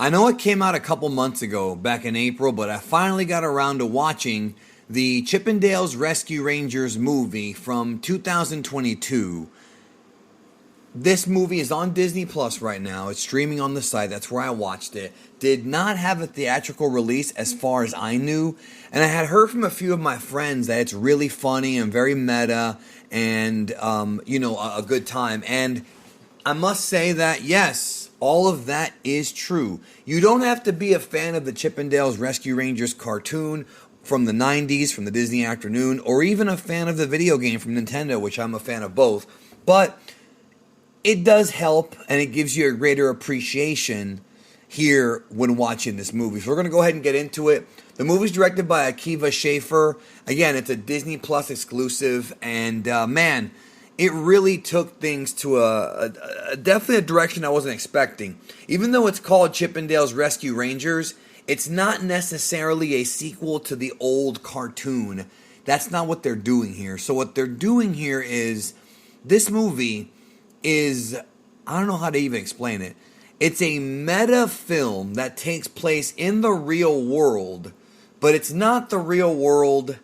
I know it came out a couple months ago, back in April, but I finally got around to watching the Chippendales Rescue Rangers movie from 2022. This movie is on Disney Plus right now. It's streaming on the site. That's where I watched it. Did not have a theatrical release as far as I knew. And I had heard from a few of my friends that it's really funny and very meta and, a good time. And I must say that, yes, all of that is true. You don't have to be a fan of the Chippendales Rescue Rangers cartoon from the 90s, from the Disney Afternoon, or even a fan of the video game from Nintendo, which I'm a fan of both. But it does help, and it gives you a greater appreciation here when watching this movie. So we're going to go ahead and get into it. The movie's directed by Akiva Schaffer. Again, it's a Disney Plus exclusive, and man, it really took things to definitely a direction I wasn't expecting. Even though it's called Chippendales Rescue Rangers, it's not necessarily a sequel to the old cartoon. That's not what they're doing here. So what they're doing here is, this movie is, I don't know how to even explain it. It's a meta film that takes place in the real world, but it's not the real world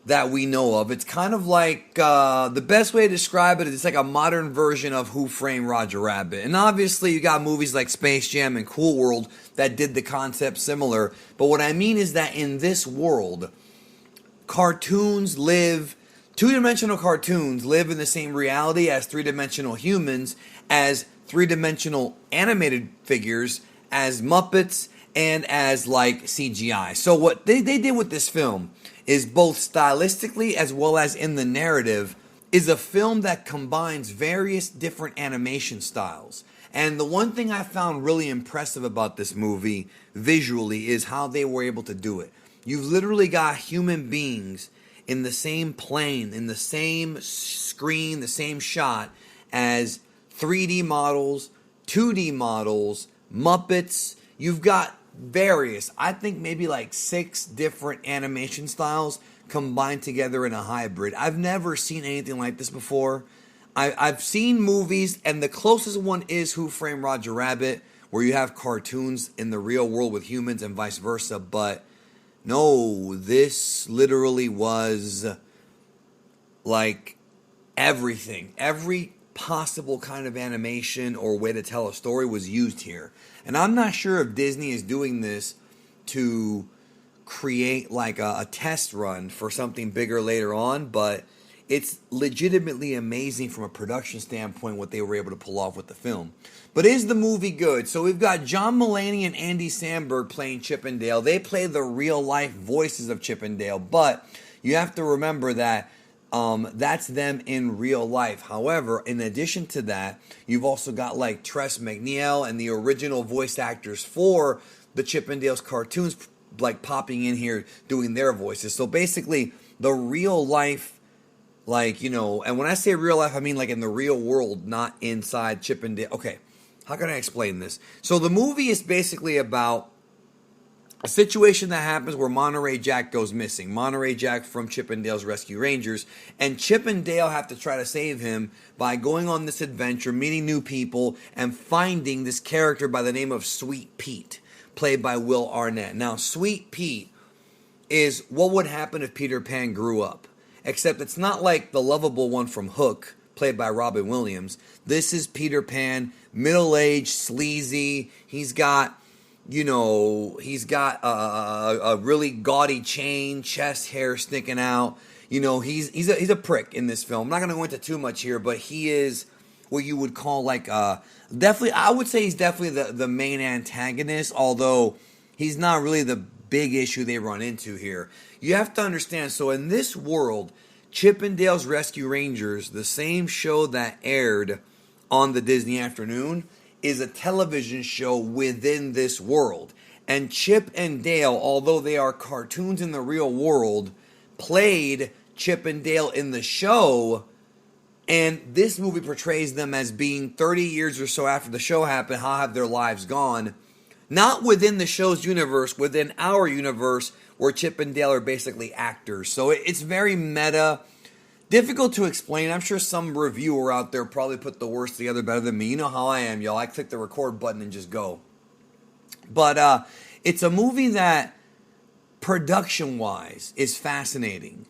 that we know of. It's kind of like, the best way to describe it is it's like a modern version of Who Framed Roger Rabbit. And obviously you got movies like Space Jam and Cool World that did the concept similar. But what I mean is that in this world, two-dimensional cartoons live in the same reality as three-dimensional humans, as three-dimensional animated figures, as Muppets, and as like CGI. So what they did with this film is, both stylistically as well as in the narrative, is a film that combines various different animation styles. And the one thing I found really impressive about this movie visually is how they were able to do it. You've literally got human beings in the same plane, in the same screen, the same shot as 3D models, 2D models, Muppets. You've got various, I think maybe like 6 different animation styles combined together in a hybrid. I've never seen anything like this before. I've seen movies, and the closest one is Who Framed Roger Rabbit, where you have cartoons in the real world with humans and vice versa, but no, this literally was like everything. Every possible kind of animation or way to tell a story was used here. And I'm not sure if Disney is doing this to create like a test run for something bigger later on, but it's legitimately amazing from a production standpoint what they were able to pull off with the film. But is the movie good? So we've got John Mulaney and Andy Samberg playing Chip and Dale. They play the real-life voices of Chip and Dale, but you have to remember that that's them in real life. However, in addition to that, you've also got like Tress MacNeille and the original voice actors for the Chip and Dale's cartoons like popping in here doing their voices. So basically, the real life, and when I say real life, I mean like in the real world, not inside Chip and Dale. Okay, how can I explain this? So the movie is basically about a situation that happens where Monterey Jack goes missing. Monterey Jack from Chip and Dale's Rescue Rangers. And Chip and Dale have to try to save him by going on this adventure, meeting new people, and finding this character by the name of Sweet Pete, played by Will Arnett. Now, Sweet Pete is what would happen if Peter Pan grew up. Except it's not like the lovable one from Hook, played by Robin Williams. This is Peter Pan, middle-aged, sleazy. He's got a really gaudy chain, chest hair sticking out. He's a prick in this film. I'm not going to go into too much here, but he is what you would call like definitely, I would say he's definitely the main antagonist, although he's not really the big issue they run into here. You have to understand, so in this world, Chip and Dale's Rescue Rangers, the same show that aired on the Disney Afternoon, is a television show within this world. And Chip and Dale, although they are cartoons in the real world, played Chip and Dale in the show, and this movie portrays them as being 30 years or so after the show happened, how have their lives gone? Not within the show's universe, within our universe, where Chip and Dale are basically actors. So it's very meta. Difficult to explain. I'm sure some reviewer out there probably put the worst together better than me. You know how I am, y'all. I click the record button and just go. But it's a movie that, production wise, is fascinating.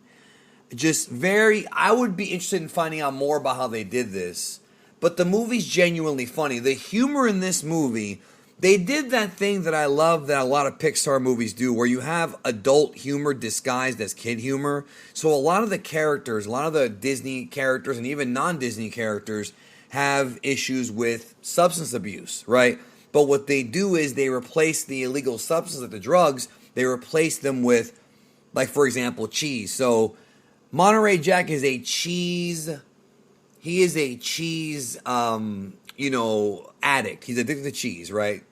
Just very, I would be interested in finding out more about how they did this. But the movie's genuinely funny. The humor in this movie, they did that thing that I love that a lot of Pixar movies do, where you have adult humor disguised as kid humor. So a lot of the characters, a lot of the Disney characters, and even non-Disney characters have issues with substance abuse, right? But what they do is they replace the illegal substances, like the drugs, they replace them with, like, for example, cheese. So Monterey Jack is a cheese. He is a cheese, addict. He's addicted to cheese, right?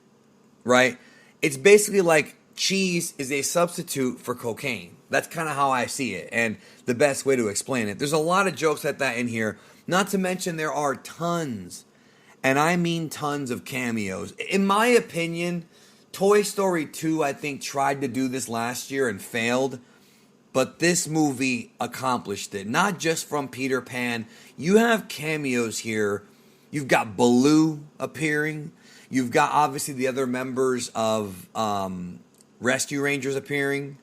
Right? It's basically like cheese is a substitute for cocaine. That's kind of how I see it, and the best way to explain it. There's a lot of jokes like that in here. Not to mention there are tons, and I mean tons of cameos. In my opinion, Toy Story 2, I think, tried to do this last year and failed. But this movie accomplished it. Not just from Peter Pan. You have cameos here. You've got Baloo appearing. You've got, obviously, the other members of Rescue Rangers appearing.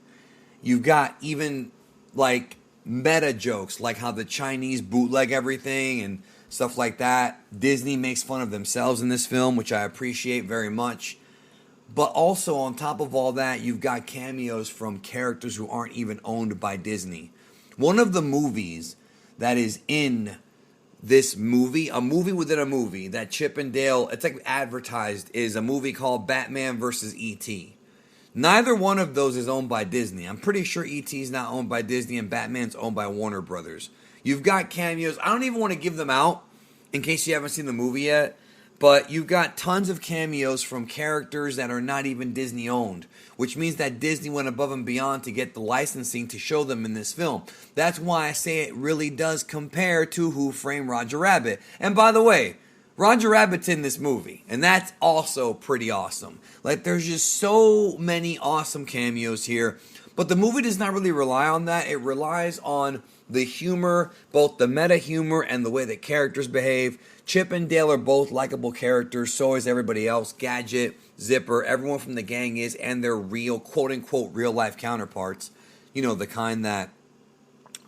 You've got even, like, meta jokes, like how the Chinese bootleg everything and stuff like that. Disney makes fun of themselves in this film, which I appreciate very much. But also, on top of all that, you've got cameos from characters who aren't even owned by Disney. One of the movies that is in this movie, a movie within a movie, that Chip and Dale, it's like advertised, is a movie called Batman vs. E.T. Neither one of those is owned by Disney. I'm pretty sure E.T. is not owned by Disney and Batman's owned by Warner Brothers. You've got cameos. I don't even want to give them out in case you haven't seen the movie yet. But you've got tons of cameos from characters that are not even Disney owned, which means that Disney went above and beyond to get the licensing to show them in this film. That's why I say it really does compare to Who Framed Roger Rabbit. And by the way, Roger Rabbit's in this movie, and that's also pretty awesome. Like, there's just so many awesome cameos here. But the movie does not really rely on that. It relies on the humor, both the meta humor and the way that characters behave. Chip and Dale are both likable characters. So is everybody else. Gadget, Zipper, everyone from the gang is, and their real, quote-unquote, real-life counterparts. You know, the kind that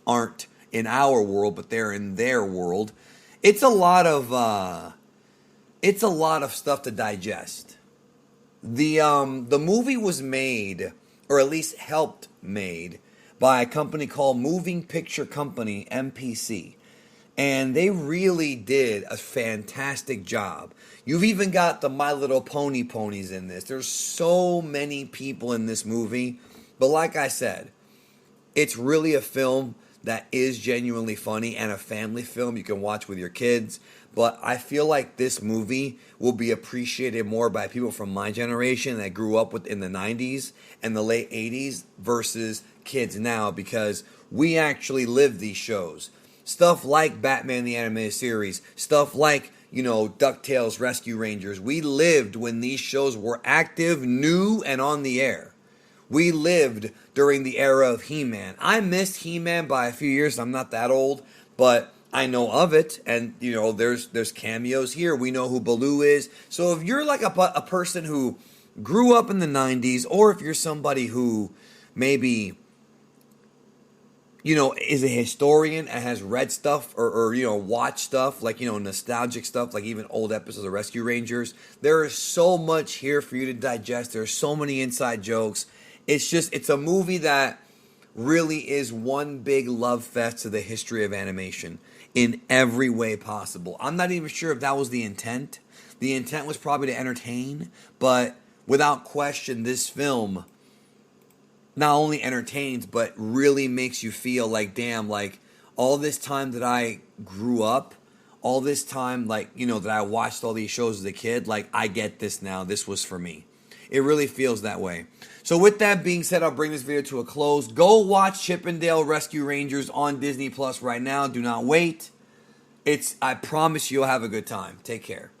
aren't in our world, but they're in their world. It's a lot of stuff to digest. The movie was made, or at least helped made, by a company called Moving Picture Company, MPC. And they really did a fantastic job. You've even got the My Little Pony ponies in this. There's so many people in this movie. But like I said, it's really a film that is genuinely funny and a family film you can watch with your kids. But I feel like this movie will be appreciated more by people from my generation that grew up in the 90s and the late 80s versus kids now, because we actually live these shows. Stuff like Batman the Animated Series, stuff like, DuckTales, Rescue Rangers. We lived when these shows were active, new, and on the air. We lived during the era of He-Man. I missed He-Man by a few years. I'm not that old, but I know of it, and there's cameos here. We know who Baloo is. So if you're like a person who grew up in the 90s, or if you're somebody who maybe is a historian and has read stuff or watched stuff like, nostalgic stuff, like even old episodes of Rescue Rangers, there is so much here for you to digest. There's so many inside jokes. It's a movie that really is one big love fest to the history of animation in every way possible. I'm not even sure if that was the intent. The intent was probably to entertain, but without question, this film not only entertains, but really makes you feel like, damn, like, all this time that I grew up, all this time, like, that I watched all these shows as a kid, like, I get this now. This was for me. It really feels that way. So with that being said, I'll bring this video to a close. Go watch Chip and Dale Rescue Rangers on Disney Plus right now. Do not wait. I promise you'll have a good time. Take care.